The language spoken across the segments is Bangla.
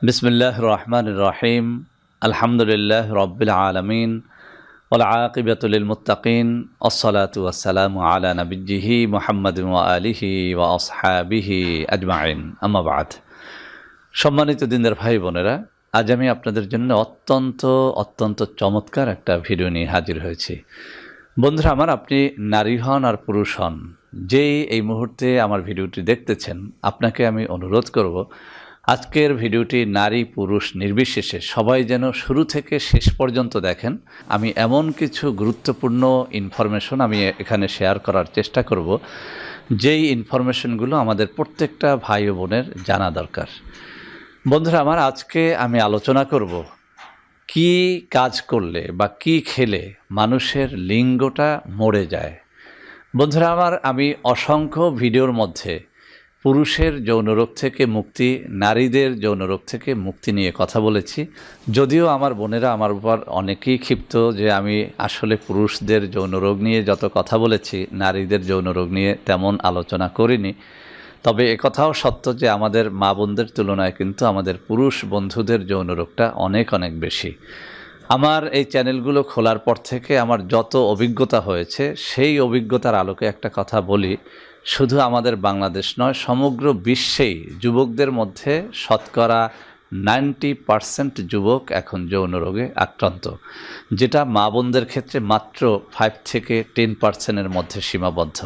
বিসমিল্লাহির রহমানির রহিম। আলহামদুলিল্লাহ রব্বিল আলামিন ওয়াল আকিবাতু লিল মুত্তাকিন ওয়াসসালাতু ওয়াসসালামু আলা নাবিয়্যিহি মুহাম্মাদিন ওয়া আলিহি ওয়া আসহাবিহি আজমাইন, আম্মা বাদ। সম্মানিত দিনদার ভাই বোনেরা, আজ আমি আপনাদের জন্য অত্যন্ত চমৎকার একটা ভিডিও নিয়ে হাজির হয়েছি। বন্ধুরা আমার, আপনি নারী হন আর পুরুষ হন, যেই এই মুহূর্তে আমার ভিডিওটি দেখতেছেন, আপনাকে আমি অনুরোধ করব আজকের ভিডিওটি নারী পুরুষ নির্বিশেষে সবাই যেন শুরু থেকে শেষ পর্যন্ত দেখেন। আমি এমন কিছু গুরুত্বপূর্ণ ইনফরমেশন আমি এখানে শেয়ার করার চেষ্টা করব, যেই ইনফরমেশনগুলো আমাদের প্রত্যেকটা ভাই ও বোনের জানা দরকার। বন্ধুরা আমার, আজকে আমি আলোচনা করব কি কাজ করলে বা কি খেলে মানুষের লিঙ্গটা মরে যায়। বন্ধুরা আমার, আমি অসংখ্য ভিডিওর মধ্যে পুরুষের যৌনরোগ থেকে মুক্তি, নারীদের যৌনরোগ থেকে মুক্তি নিয়ে কথা বলেছি। যদিও আমার বোনেরা আমার উপর অনেকেই ক্ষিপ্ত যে আমি আসলে পুরুষদের যৌনরোগ নিয়ে যত কথা বলেছি, নারীদের যৌনরোগ নিয়ে তেমন আলোচনা করিনি। তবে একথাও সত্য যে আমাদের মা বোনদের তুলনায় কিন্তু আমাদের পুরুষ বন্ধুদের যৌনরোগটা অনেক বেশি। আমার এই চ্যানেলগুলো খোলার পর থেকে আমার যত অভিজ্ঞতা হয়েছে, সেই অভিজ্ঞতার আলোকে একটা কথা বলি, শুধু আমাদের বাংলাদেশ নয়, সমগ্র বিশ্বেই যুবকদের মধ্যে শতকরা 90% যুবক এখন যৌন রোগে আক্রান্ত, যেটা মা বোনদের ক্ষেত্রে মাত্র 5 থেকে 10%-এর মধ্যে সীমাবদ্ধ।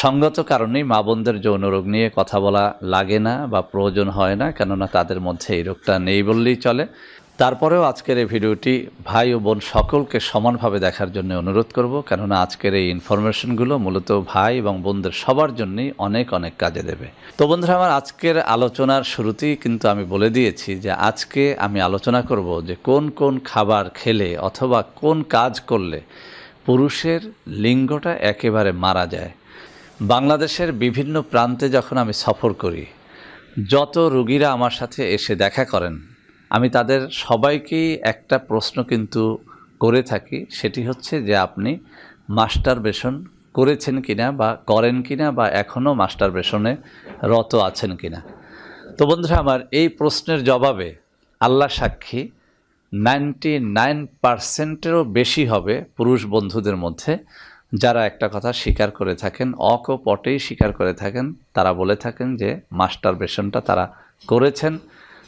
সঙ্গত কারণেই মা বোনদের যৌন রোগ নিয়ে কথা বলা লাগে না বা প্রয়োজন হয় না, কেননা তাদের মধ্যে এই রোগটা নেই বললেই চলে। তারপরেও আজকের এই ভিডিওটি ভাই ও বোন সকলকে সমানভাবে দেখার জন্য অনুরোধ করব, কেননা আজকের এই ইনফরমেশনগুলো মূলত ভাই এবং বোনদের সবার জন্যই অনেক কাজে দেবে। তো বন্ধুরা আমার, আজকের আলোচনার শুরুতেই কিন্তু আমি বলে দিয়েছি যে আজকে আমি আলোচনা করব যে কোন কোন খাবার খেলে অথবা কোন কাজ করলে পুরুষের লিঙ্গটা একেবারে মারা যায়। বাংলাদেশের বিভিন্ন প্রান্তে যখন আমি সফর করি, যত রোগীরা আমার সাথে এসে দেখা করেন, আমি তাদের সবাইকেই একটা প্রশ্ন কিন্তু করে থাকি, সেটি হচ্ছে যে আপনি মাস্টারবেশন করেছেন কিনা বা করেন কিনা বা এখনও মাস্টারবেশনে রত আছেন কিনা। তো বন্ধুরা আমার, এই প্রশ্নের জবাবে আল্লাহ সাক্ষী 99%-এরও বেশি হবে পুরুষ বন্ধুদের মধ্যে যারা একটা কথা স্বীকার করে থাকেন, অকপটেই স্বীকার করে থাকেন। তারা বলে থাকেন যে মাস্টারবেশনটা তারা করেছেন।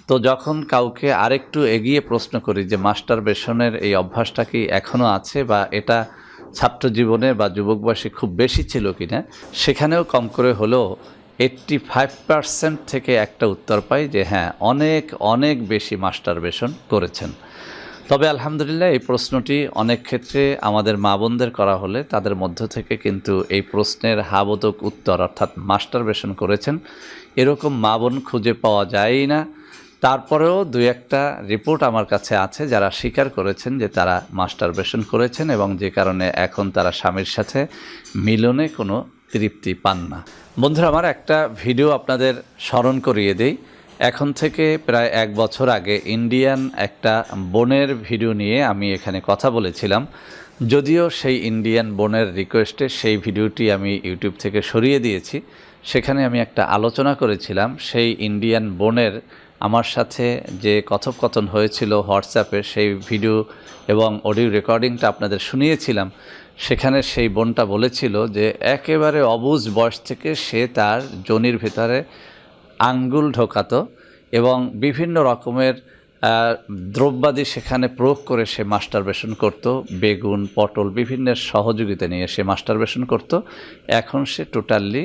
তো যখন কাউকে আরেকটু এগিয়ে প্রশ্ন করি যে মাস্টারবেশনের এই অভ্যাসটা কি এখনও আছে বা এটা ছাত্র জীবনে বা যুবক বয়সে খুব বেশি ছিল কিনা, সেখানেও কম করে হলেও 85% থেকে একটা উত্তর পাই যে হ্যাঁ, অনেক বেশি মাস্টারবেশন করেছেন। তবে আলহামদুলিল্লাহ, এই প্রশ্নটি অনেক ক্ষেত্রে আমাদের মা বোনদের করা হলে তাদের মধ্য থেকে কিন্তু এই প্রশ্নের হাবোদক উত্তর, অর্থাৎ মাস্টারবেশন করেছেন, এরকম মা বোন খুঁজে পাওয়া যায়ই না। তারপরেও দুই একটা রিপোর্ট আমার কাছে আছে যারা স্বীকার করেছেন যে তারা মাস্টারবেশন করেছেন এবং যে কারণে এখন তারা স্বামীর সাথে মিলনে কোনো তৃপ্তি পান না। বন্ধুরা আমার, একটা ভিডিও আপনাদের স্মরণ করিয়ে দেই। এখন থেকে প্রায় 1 বছর আগে ইন্ডিয়ান একটা বোনের ভিডিও নিয়ে আমি এখানে কথা বলেছিলাম। যদিও সেই ইন্ডিয়ান বোনের রিকোয়েস্টে সেই ভিডিওটি আমি ইউটিউব থেকে সরিয়ে দিয়েছি। সেখানে আমি একটা আলোচনা করেছিলাম সেই ইন্ডিয়ান বোনের আমার সাথে যে কথোপকথন হয়েছিল হোয়াটসঅ্যাপে, সেই ভিডিও এবং অডিও রেকর্ডিংটা আপনাদের শুনিয়েছিলাম। সেখানে সেই বোনটা বলেছিল যে একেবারে অবুঝ বয়স থেকে সে তার যোনির ভিতরে আঙ্গুল ঢোকাতো এবং বিভিন্ন রকমের দ্রব্যাদি সেখানে প্রয়োগ করে সে মাস্টারবেশন করত। বেগুন, পটল, বিভিন্ন সহযোগিতা নিয়ে সে মাস্টারবেশন করত। এখন সে টোটালি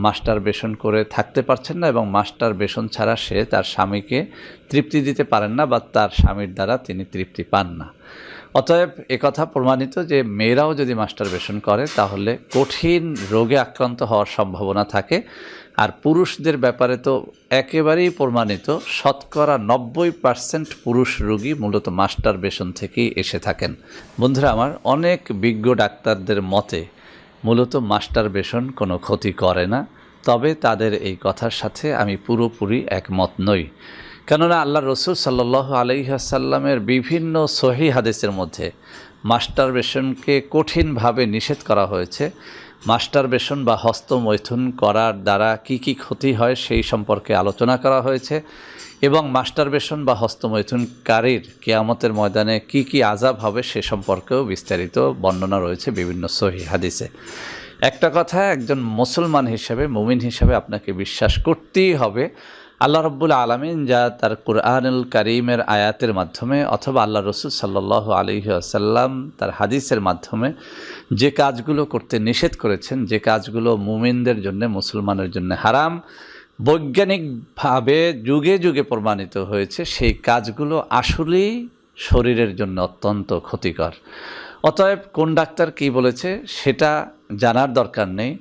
মাস্টারবেশন করে থাকতে পারছেন না এবং মাস্টারবেশন ছাড়া সে তার স্বামীকে তৃপ্তি দিতে পারেন না বা তার স্বামীর দ্বারা তিনি তৃপ্তি পান না। অতএব একথা প্রমাণিত যে মেয়েরাও যদি মাস্টারবেশন করে তাহলে কঠিন রোগে আক্রান্ত হওয়ার সম্ভাবনা থাকে। আর পুরুষদের ব্যাপারে তো একেবারেই প্রমাণিত, শতকরা 90% পুরুষ রোগী মূলত মাস্টারবেশন থেকেই এসে থাকেন। বন্ধুরা আমার, অনেক বিজ্ঞ ডাক্তারদের মতে মূলত মাস্টারবেশন কোনো ক্ষতি করে না। তবে তাদের এই কথার সাথে আমি পুরোপুরি একমত নই, কেননা আল্লাহ রসুল সাল্লাল্লাহু আলাইহি ওয়াসাল্লামের বিভিন্ন সহিহ হাদিসের মধ্যে মাস্টারবেশনকে কঠিনভাবে নিষেধ করা হয়েছে। মাস্টারবেশন বা হস্তমৈথুন করার দ্বারা কি কি ক্ষতি হয় সেই সম্পর্কে আলোচনা করা হয়েছে এবং মাস্টারবেশন বা হস্তমৈথুনকারীর কিয়ামতের ময়দানে কি কি আযাব হবে সে সম্পর্কেও বিস্তারিত বর্ণনা রয়েছে বিভিন্ন সহিহ হাদিসে। একটা কথা, একজন মুসলমান হিসেবে, মুমিন হিসেবে আপনাকে বিশ্বাস করতেই হবে আল্লাহ রাব্বুল আলামিন যা তার কুরআনুল কারীমের আয়াতের মাধ্যমে অথবা আল্লাহ রাসূল সাল্লাল্লাহু আলাইহি ওয়াসাল্লাম তার হাদিসের মাধ্যমে যে কাজগুলো করতে নিষেধ করেছেন, যে কাজগুলো মুমিনদের জন্য, মুসলমানের জন্য হারাম, বৈজ্ঞানিকভাবে যুগে যুগে প্রমাণিত হয়েছে, সেই কাজগুলো আসলেই শরীরের জন্য অত্যন্ত ক্ষতিকর। অতএব কোন ডাক্তার কী বলেছে সেটা জানার দরকার নেই।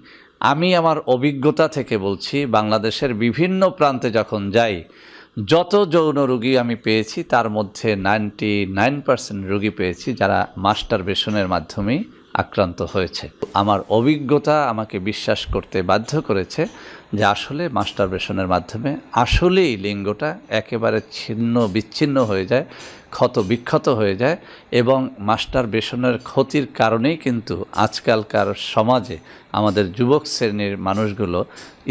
আমি আমার অভিজ্ঞতা থেকে বলছি, বাংলাদেশের বিভিন্ন প্রান্তে যখন যাই, যত যৌন রোগী আমি পেয়েছি তার মধ্যে 99% রোগী পেয়েছি যারা মাস্টারবেশনের মাধ্যমেই আক্রান্ত হয়েছে। আমার অভিজ্ঞতা আমাকে বিশ্বাস করতে বাধ্য করেছে যে আসলে মাস্টারবেশনের মাধ্যমে আসলেই লিঙ্গটা একেবারে ছিন্ন বিচ্ছিন্ন হয়ে যায়, ক্ষত বিক্ষত হয়ে যায় এবং মাস্টারবেশনের ক্ষতির কারণেই কিন্তু আজকালকার সমাজে আমাদের যুবক শ্রেণীর মানুষগুলো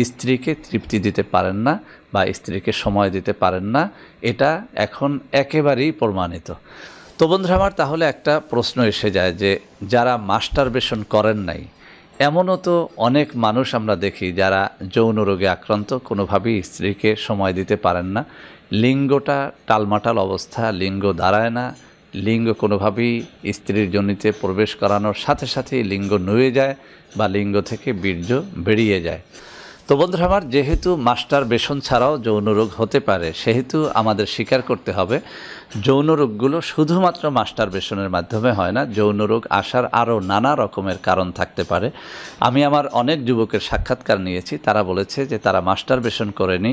স্ত্রীকে তৃপ্তি দিতে পারেন না বা স্ত্রীকে সময় দিতে পারেন না। এটা এখন একেবারেই প্রমাণিত। তো বন্ধুরা আমার, তাহলে একটা প্রশ্ন এসে যায় যে যারা মাস্টারবেশন করেন নাই, এমনও তো অনেক মানুষ আমরা দেখি যারা যৌন রোগে আক্রান্ত, কোনোভাবেই স্ত্রীকে সময় দিতে পারেন না, লিঙ্গটা টালমাটাল অবস্থা, লিঙ্গ দাঁড়ায় না, লিঙ্গ কোনোভাবেই স্ত্রীর যোনিতে প্রবেশ করানোর সাথে সাথেই লিঙ্গ নুয়ে যায় বা লিঙ্গ থেকে বীর্য বেরিয়ে যায়। তো বন্ধুরা আমার, যেহেতু মাস্টারবেশন ছাড়াও যৌন রোগ হতে পারে, সেহেতু আমাদের স্বীকার করতে হবে যৌন রোগগুলো শুধুমাত্র মাস্টারবেশনের মাধ্যমে হয় না। যৌন রোগ আসার আরও নানা রকমের কারণ থাকতে পারে। আমি আমার অনেক যুবকের সাক্ষাৎকার নিয়েছি, তারা বলেছে যে তারা মাস্টারবেশন করেনি,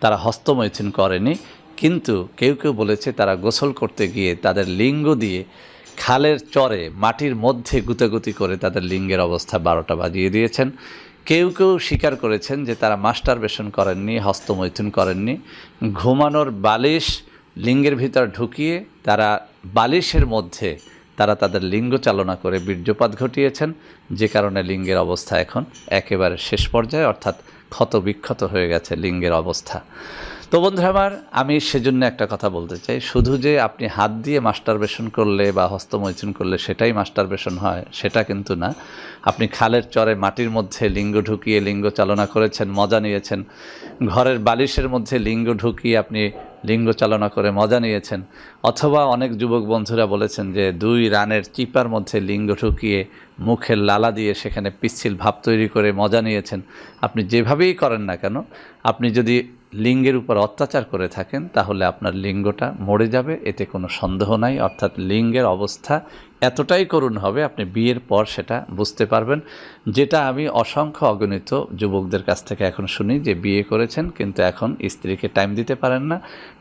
তারা হস্তমৈথুন করেনি, কিন্তু কেউ কেউ বলেছে তারা গোসল করতে গিয়ে তাদের লিঙ্গ দিয়ে খালের চরে মাটির মধ্যে গুতাগুতি করে তাদের লিঙ্গের অবস্থা 12টা বাজিয়ে দিয়েছেন। কেউ কেউ স্বীকার করেছেন যে তারা মাস্টারবেশন করেননি, হস্তমৈথুন করেননি, ঘুমানোর বালিশ লিঙ্গের ভিতর ঢুকিয়ে তারা বালিশের মধ্যে তারা তাদের লিঙ্গ চালনা করে বীর্যপাত ঘটিয়েছেন, যে কারণে লিঙ্গের অবস্থা এখন একেবারে শেষ পর্যায়ে, অর্থাৎ ক্ষত বিক্ষত হয়ে গেছে লিঙ্গের অবস্থা। তো বন্ধুরা আমার, আমি সেজন্য একটা কথা বলতে চাই, শুধু যে আপনি হাত দিয়ে মাস্টারবেশন করলে বা হস্তমৈথুন করলে সেটাই মাস্টারবেশন হয় সেটা কিন্তু না। আপনি খালের চরে মাটির মধ্যে লিঙ্গ ঢুকিয়ে লিঙ্গ চালনা করেছেন, মজা নিয়েছেন, ঘরের বালিশের মধ্যে লিঙ্গ ঢুকিয়ে আপনি লিঙ্গ চালনা করে মজা নিয়েছেন, অথবা অনেক যুবক বন্ধুরা বলেছেন যে 2 রানের চিপার মধ্যে লিঙ্গ ঢুকিয়ে মুখের লালা দিয়ে সেখানে পিচ্ছিল ভাব তৈরি করে মজা নিয়েছেন। আপনি যেভাবেই করেন না কেন, আপনি যদি লিঙ্গের উপর অত্যাচার করে থাকেন তাহলে আপনার লিঙ্গটা মরে যাবে, এতে কোনো সন্দেহ নাই। অর্থাৎ লিঙ্গের অবস্থা এতটাই করুণ হবে, আপনি বিয়ের পর সেটা বুঝতে পারবেন। যেটা আমি অসংখ্য অগণিত যুবকদের কাছ থেকে এখন শুনি যে বিয়ে করেছেন কিন্তু এখন স্ত্রীকে টাইম দিতে পারেন না,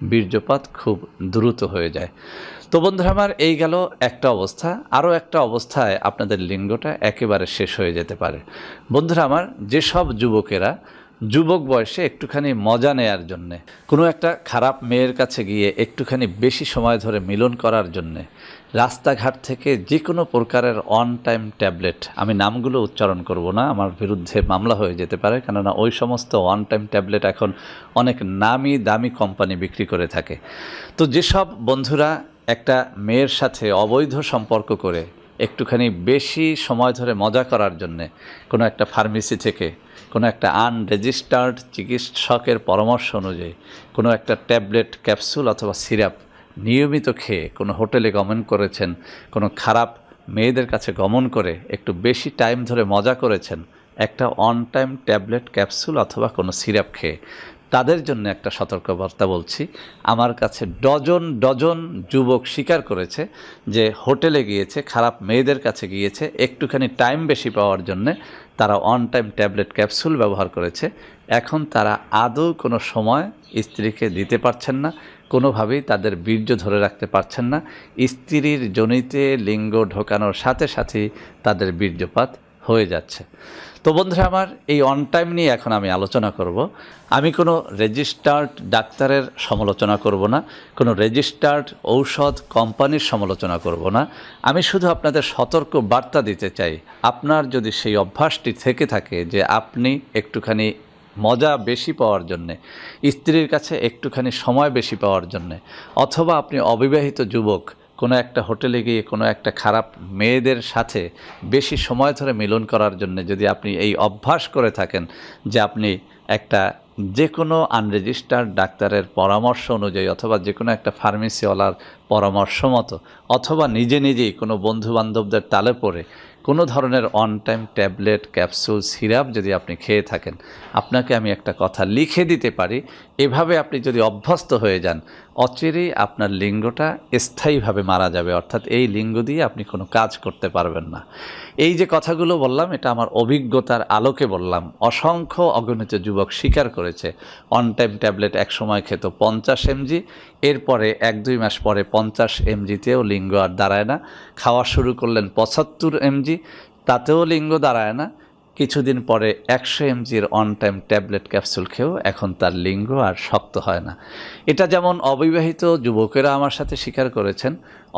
বীর্যপাত খুব দ্রুত হয়ে যায়। তো বন্ধুরা আমার, এই গেল একটা অবস্থা। আরও একটা অবস্থায় আপনাদের লিঙ্গটা একেবারে শেষ হয়ে যেতে পারে। বন্ধুরা আমার, যেসব যুবকেরা যুবক বয়সে একটুখানি মজা নেয়ার জন্যে, কোনো একটা খারাপ মেয়ের কাছে গিয়ে একটুখানি বেশি সময় ধরে মিলন করার জন্যে রাস্তাঘাট থেকে যে কোনো প্রকারের অন টাইম ট্যাবলেট, আমি নামগুলো উচ্চারণ করব না, আমার বিরুদ্ধে মামলা হয়ে যেতে পারে, কেননা ওই সমস্ত অন টাইম ট্যাবলেট এখন অনেক নামি দামি কোম্পানি বিক্রি করে থাকে। তো যেসব বন্ধুরা একটা মেয়ের সাথে অবৈধ সম্পর্ক করে একটুখানি বেশি সময় ধরে মজা করার জন্যে কোনো একটা ফার্মেসি থেকে কোনো একটা আনরেজিস্টার্ড চিকিৎসকের পরামর্শ অনুযায়ী কোনো একটা ট্যাবলেট, ক্যাপসুল অথবা সিরাপ নিয়মিত খেয়ে কোনো হোটেলে গমন করেছেন, কোনো খারাপ মেয়েদের কাছে গমন করে একটু বেশি টাইম ধরে মজা করেছেন, একটা অন টাইম ট্যাবলেট, ক্যাপসুল অথবা কোনো সিরাপ খেয়ে, তাদের জন্য একটা সতর্কবার্তা বলছি। আমার কাছে ডজন ডজন যুবক স্বীকার করেছে যে হোটেলে গিয়েছে, খারাপ মেয়েদের কাছে গিয়েছে, একটুখানি টাইম বেশি পাওয়ার জন্যে তারা অন টাইম ট্যাবলেট, ক্যাপসুল ব্যবহার করেছে। এখন তারা আদৌ কোনো সময় স্ত্রীকে দিতে পারছেন না, কোনোভাবেই তাদের বীর্য ধরে রাখতে পারছেন না, স্ত্রীর যোনিতে লিঙ্গ ঢোকানোর সাথে সাথেই তাদের বীর্যপাত হয়ে যাচ্ছে। তো বন্ধুরা আমার, এই অন টাইম নিয়ে এখন আমি আলোচনা করব। আমি কোনো রেজিস্টার্ড ডাক্তারের সমালোচনা করব না, কোনো রেজিস্টার্ড ঔষধ কোম্পানির সমালোচনা করব না। আমি শুধু আপনাদের সতর্ক বার্তা দিতে চাই, আপনার যদি সেই অভ্যাসটি থেকে থাকে যে আপনি একটুখানি মজা বেশি পাওয়ার জন্যে, স্ত্রীর কাছে একটুখানি সময় বেশি পাওয়ার জন্যে, অথবা আপনি অবিবাহিত যুবক কোনো একটা হোটেলে গিয়ে কোনো একটা খারাপ মেয়েদের সাথে বেশি সময় ধরে মিলন করার জন্য যদি আপনি এই অভ্যাস করে থাকেন যে আপনি একটা যে কোনো আনরেজিস্টার্ড ডাক্তারের পরামর্শ অনুযায়ী অথবা যে কোনো একটা ফার্মেসিওয়ালার পরামর্শ মতো অথবা নিজে নিজেই কোনো বন্ধুবান্ধবদের তালে পড়ে কোনো ধরনের on time tablet, capsule, syrup যদি আপনি খেয়ে থাকেন, আপনাকে আমি একটা কথা লিখে দিতে পারি, এভাবে আপনি যদি অভ্যস্ত হয়ে যান, অচিরেই আপনার লিঙ্গটা স্থায়ীভাবে মারা যাবে। অর্থাৎ এই লিঙ্গ দিয়ে আপনি কোনো কাজ করতে পারবেন না। এই যে কথাগুলো বললাম, এটা আমার অভিজ্ঞতার আলোকে বললাম। অসংখ্য অগণিত যুবক স্বীকার করেছে অন টাইম ট্যাবলেট এক সময় খেত 50 mg, এরপরে 1-2 মাস পরে 50 mgতেও লিঙ্গ আর দাঁড়ায় না। খাওয়া শুরু করলেন 75 mg, তাতেও লিঙ্গ দাঁড়ায় না। কিছুদিন পরে 100 mgর অন টাইম ট্যাবলেট ক্যাপসুল খেয়েও এখন তার লিঙ্গ আর শক্ত হয় না। এটা যেমন অবিবাহিত যুবকেরা আমার সাথে স্বীকার করেছেন,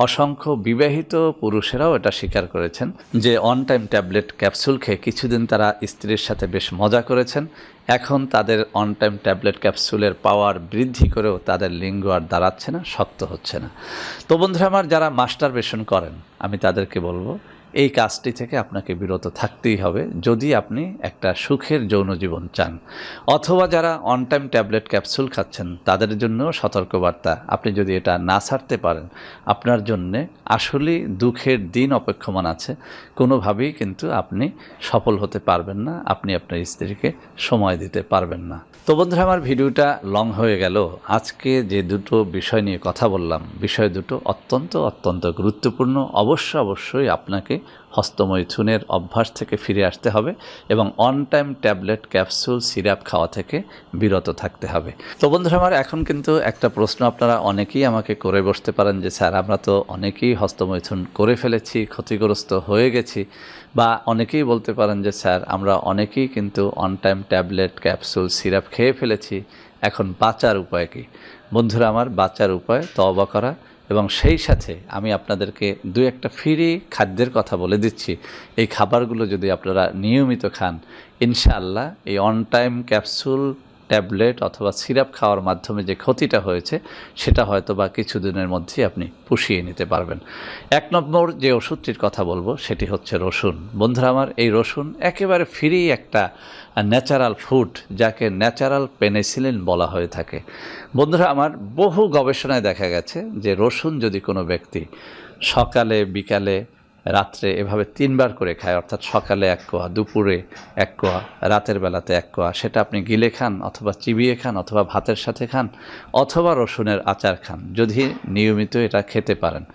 অসংখ্য বিবাহিত পুরুষেরাও এটা স্বীকার করেছেন যে অন টাইম ট্যাবলেট ক্যাপসুল খেয়ে কিছুদিন তারা স্ত্রীর সাথে বেশ মজা করেছেন, এখন তাদের অন টাইম ট্যাবলেট ক্যাপসুলের পাওয়ার বৃদ্ধি করেও তাদের লিঙ্গ আর দাঁড়াচ্ছে না, শক্ত হচ্ছে না। তো বন্ধুরা আমার, যারা মাস্টারবেশন করেন, আমি তাদেরকে বলবো এই কাজটি থেকে আপনাকে বিরত থাকতেই হবে যদি আপনি একটা সুখের যৌন জীবন চান। অথবা যারা অন টাইম ট্যাবলেট ক্যাপসুল খাচ্ছেন, তাদের জন্যও সতর্কবার্তা, আপনি যদি এটা না ছাড়তে পারেন, আপনার জন্যে আসলেই দুঃখের দিন অপেক্ষমান আছে। কোনোভাবেই কিন্তু আপনি সফল হতে পারবেন না, আপনি আপনার স্ত্রীকে সময় দিতে পারবেন না। তো বন্ধুরা আমার, ভিডিওটা লং হয়ে গেল। আজকে যে দুটো বিষয় নিয়ে কথা বললাম, বিষয় দুটো অত্যন্ত গুরুত্বপূর্ণ। অবশ্যই আপনাকে হস্তমৈথুনের অভ্যাস থেকে ফিরে আসতে হবে এবং on time tablet, capsule, syrup খাওয়া থেকে বিরত থাকতে হবে। তো বন্ধুরা আমার, এখন কিন্তু একটা প্রশ্ন আপনারা অনেকেই আমাকে করে বসতে পারেন যে স্যার, আমরা তো অনেকেই হস্তমৈথুন করে ফেলেছি, ক্ষতিগ্রস্ত হয়ে গেছি, বা অনেকেই বলতে পারেন যে স্যার, আমরা অনেকেই কিন্তু on time tablet, capsule, syrup খেয়ে ফেলেছি, এখন বাঁচার উপায় কী? বন্ধুরা আমার, বাঁচার উপায় তওবা করা, এবং সেই সাথে আমি আপনাদেরকে 2-1টা ফ্রি খাদ্যের কথা বলে দিচ্ছি। এই খাবারগুলো যদি আপনারা নিয়মিত খান, ইনশাআল্লাহ এই অন টাইম ক্যাপসুল, ট্যাবলেট অথবা সিরাপ খাওয়ার মাধ্যমে যে ক্ষতিটা হয়েছে, সেটা হয়তো বা কিছুদিনের মধ্যেই আপনি পুষিয়ে নিতে পারবেন। 1 নম্বর যে ওষুধটির কথা বলবো সেটি হচ্ছে রসুন। বন্ধুরা আমার, এই রসুন একেবারে ফ্রি একটা ন্যাচারাল ফুড, যাকে ন্যাচারাল পেনিসিলিন বলা হয়ে থাকে। বন্ধুরা আমার, বহু গবেষণায় দেখা গেছে যে রসুন যদি কোনো ব্যক্তি সকালে, বিকালে, রাত্রে এভাবে 3 বার করে খায়, অর্থাৎ সকালে 1 কোয়া, দুপুরে 1 কোয়া, রাতের বেলাতে 1 কোয়া, সেটা আপনি গিলে খান অথবা চিবিয়ে খান অথবা ভাতের সাথে খান অথবা রসুনের আচার খান, যদি নিয়মিত এটা খেতে পারেন।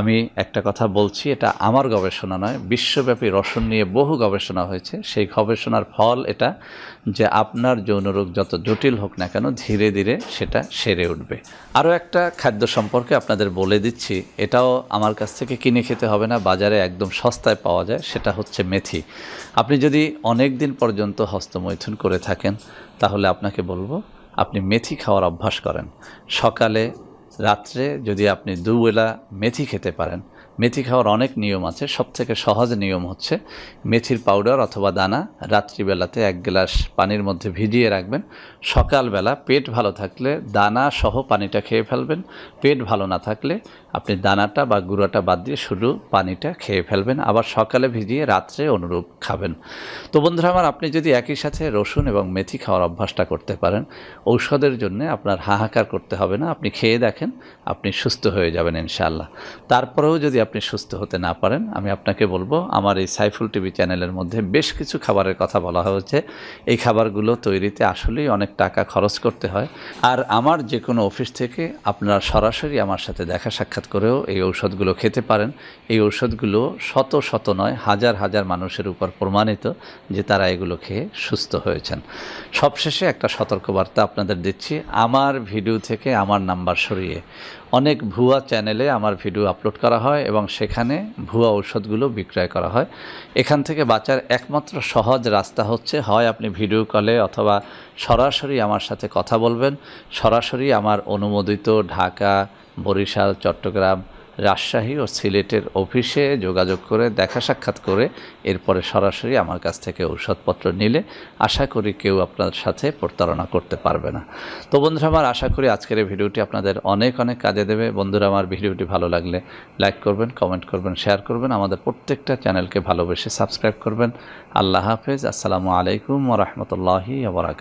আমি একটা কথা বলছি, এটা আমার গবেষণা নয়, বিশ্বব্যাপী রসুন নিয়ে বহু গবেষণা হয়েছে। সেই গবেষণার ফল এটা যে আপনার যৌনরোগ যত জটিল হোক না কেন, ধীরে ধীরে সেটা সেরে উঠবে। আরও একটা খাদ্য সম্পর্কে আপনাদের বলে দিচ্ছি, এটাও আমার কাছ থেকে কিনে খেতে হবে না, বাজারে একদম সস্তায় পাওয়া যায়। সেটা হচ্ছে মেথি। আপনি যদি অনেক দিন পর্যন্ত হস্তমৈথুন করে থাকেন, তাহলে আপনাকে বলবো আপনি মেথি খাওয়ার অভ্যাস করেন। সকালে, রাত্রে যদি আপনি 2 বেলা মেথি খেতে পারেন। মেথি খাওয়ার অনেক নিয়ম আছে। সবথেকে সহজ নিয়ম হচ্ছে মেথির পাউডার অথবা দানা রাত্রিবেলাতে 1 গ্লাস পানির মধ্যে ভিজিয়ে রাখবেন। সকালবেলা পেট ভালো থাকলে দানা সহ পানিটা খেয়ে ফেলবেন। পেট ভালো না থাকলে আপনি দানাটা বা গুঁড়াটা বাদ দিয়ে শুধু পানিটা খেয়ে ফেলবেন। আবার সকালে ভিজিয়ে রাত্রে অনুরূপ খাবেন। তো বন্ধুরা আমার, আপনি যদি একই সাথে রসুন এবং মেথি খাওয়ার অভ্যাসটা করতে পারেন, ঔষধের জন্য আপনার হাহাকার করতে হবে না। আপনি খেয়ে দেখেন, আপনি সুস্থ হয়ে যাবেন ইনশাআল্লাহ। তারপরেও যদি আপনি সুস্থ হতে না পারেন, আমি আপনাকে বলবো, আমার এই সাইফুল টিভি চ্যানেলের মধ্যে বেশ কিছু খাবারের কথা বলা হয়েছে। এই খাবারগুলো তৈরিতে আসলেই অনেক টাকা খরচ করতে হয়। আর আমার যে কোনো অফিস থেকে আপনারা সরাসরি আমার সাথে দেখা সাক্ষাৎ করেও এই ঔষধগুলো খেতে পারেন। এই ঔষধগুলো শত নয়, হাজার মানুষের উপর প্রমাণিত যে তারা এগুলো খেয়ে সুস্থ হয়েছেন। সবশেষে একটা সতর্কবার্তা আপনাদের দিচ্ছি, আমার ভিডিও থেকে আমার নাম্বার সরিয়ে অনেক ভুয়া চ্যানেলে আমার ভিডিও আপলোড করা হয় এবং সেখানে ভুয়া ঔষধগুলো বিক্রয় করা হয়। এখান থেকে বাঁচার একমাত্র সহজ রাস্তা হচ্ছে হয় আপনি ভিডিও কলে অথবা সরাসরি আমার সাথে কথা বলবেন, সরাসরি আমার অনুমোদিত ঢাকা, বরিশাল, চট্টগ্রাম, রাজশাহী ও সিলেটের অফিসে যোগাযোগ করে দেখা সাক্ষাৎ করে এরপরে সরাসরি আমার কাছ থেকে ঔষধপত্র নিলে আশা করি কেউ আপনার সাথে প্রতারণা করতে পারবে না। তো বন্ধুরা আমার, আশা করি আজকের এই ভিডিওটি আপনাদের অনেক অনেক কাজে দেবে। বন্ধুরা আমার, ভিডিওটি ভালো লাগলে লাইক করবেন, কমেন্ট করবেন, শেয়ার করবেন, আমাদের প্রত্যেকটা চ্যানেলকে ভালোবেসে সাবস্ক্রাইব করবেন। আল্লাহ হাফেজ। আসসালামু আলাইকুম ওয়া রাহমাতুল্লাহি ওয়া বারাকাতুহু।